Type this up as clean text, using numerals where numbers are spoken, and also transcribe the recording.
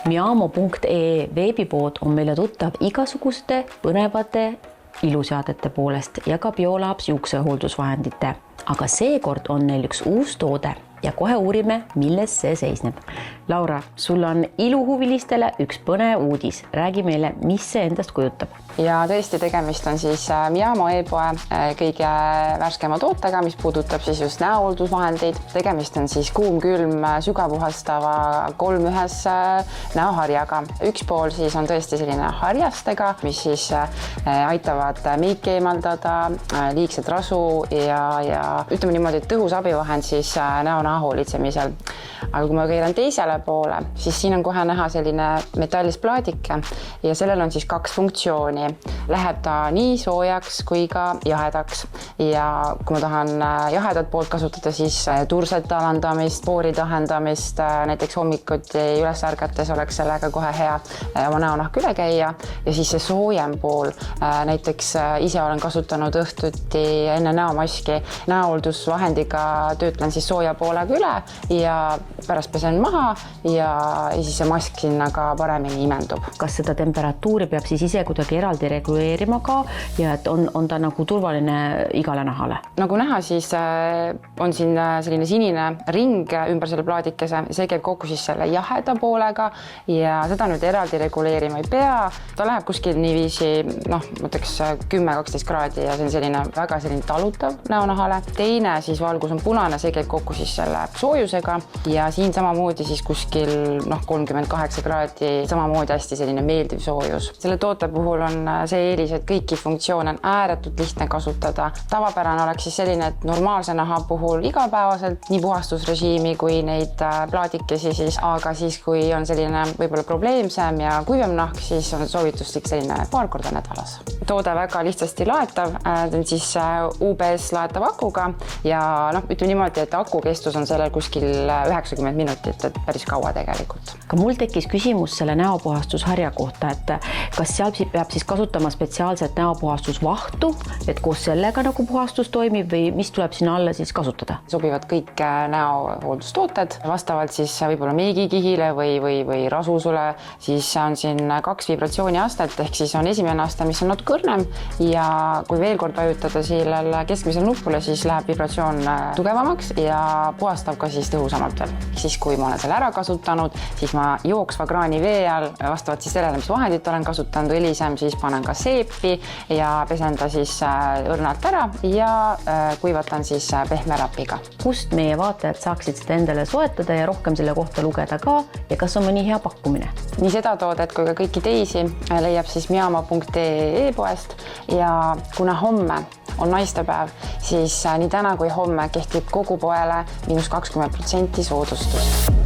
Miamo.ee veebipood on meile tuttav igasuguste põnevate iluseadete poolest ja ka Biolabs juuksehooldusvahendite. Aga seekord on neil üks uus toode ja kohe uurime, milles see seisneb. Laura, sul on iluhuvilistele üks põnev uudis. Räägi meile, mis see endast kujutab. Ja tõesti tegemist on siis Miamo e-poe kõige värskema tootega, mis puudutab siis just näohooldusvahendeid. Tegemist on siis kuum-külm sügavuhastava 3-1 näoharjaga. Üks pool siis on tõesti selline harjastega, mis siis aitavad meiki eemaldada, liigset rasu ja ütleme niimoodi, et tõhus abivahend siis näo hoolitsemisel. Aga kui ma keeran teisele poole, siis siin on kohe näha selline metallist plaadike ja sellel on siis 2 funktsiooni. Läheb ta nii soojaks kui ka jahedaks. Ja kui ma tahan jahedat poolt kasutada, siis tursete alandamist, pooride ahendamist, näiteks hommikuti üles ärgates oleks sellega kohe hea oma näonahk üle käia. Ja siis see soojem pool, näiteks ise olen kasutanud õhtuti enne näomaski. Näohooldusvahendiga töötlen siis sooja poolega üle ja pärast pesen maha ja siis see mask sinna ka paremini imendub. Kas seda temperatuuri peab siis ise kuidagi eraldi reguleerima ka ja et on ta nagu turvaline igale nahale? Nagu näha, siis on siin selline sinine ring ümber selle plaadikese. See käib kokku siis selle jaheda poolega ja seda nüüd eraldi reguleerima ei pea. Ta läheb kuskil niiviisi, mõtleks 10-12 kraadi ja see on selline väga selline talutav näonahale. Teine siis valgus on punane, see käib kokku siis selle soojusega ja siin samamoodi siis kuskil 38 kraadi, samamoodi hästi selline meeldiv soojus. Selle toote puhul on see eelis, et kõiki funktsioone on ääretult lihtne kasutada. Tavapärane oleks siis selline, et normaalse naha puhul igapäevaselt nii puhastusrežiimi kui neid plaadikesi siis, aga siis kui on selline võib-olla probleemsem ja kuivem nahk, siis on soovituslik selline paar korda nädalas. Toode väga lihtsasti laetav, on siis UBS laetav akuga ja ütleme niimoodi, et aku kestus on sellel kuskil 90 minutit, et päris kaua tegelikult. Ka mul tekkis küsimus selle näopuhastusharja kohta, et kas seal peab siis kasutama spetsiaalset näopuhastusvahtu, et koos sellega nagu puhastus toimib või mis tuleb sinna alla siis kasutada? Sobivad kõik näohooldustooted, vastavalt siis võib-olla meigikihile või rasusule, siis on siin 2 vibratsiooniastet, ehk siis on esimene aste, mis on natuke õrnem ja kui veel kord vajutada sellele keskmisele nupule, siis läheb vibratsioon tugevamaks ja puhastab ka siis tõhusamalt veel. Siis kui ma olen selle ära kasutanud, siis ma jooksva kraani vee all, vastavalt siis sellele, mis vahendit olen kasutanud, õlisem, siis panen ka seepi ja pesen ta siis õrnalt ära ja kuivatan siis pehme rapiga. Kust meie vaatajad saaksid seda endale soetada ja rohkem selle kohta lugeda ka ja kas on mõni hea pakkumine? Nii seda toodet kui ka kõiki teisi leiab siis Miamo.ee e-poest ja kuna homme on naistepäev, siis nii täna kui homme kehtib kogu poele -20% soodustust.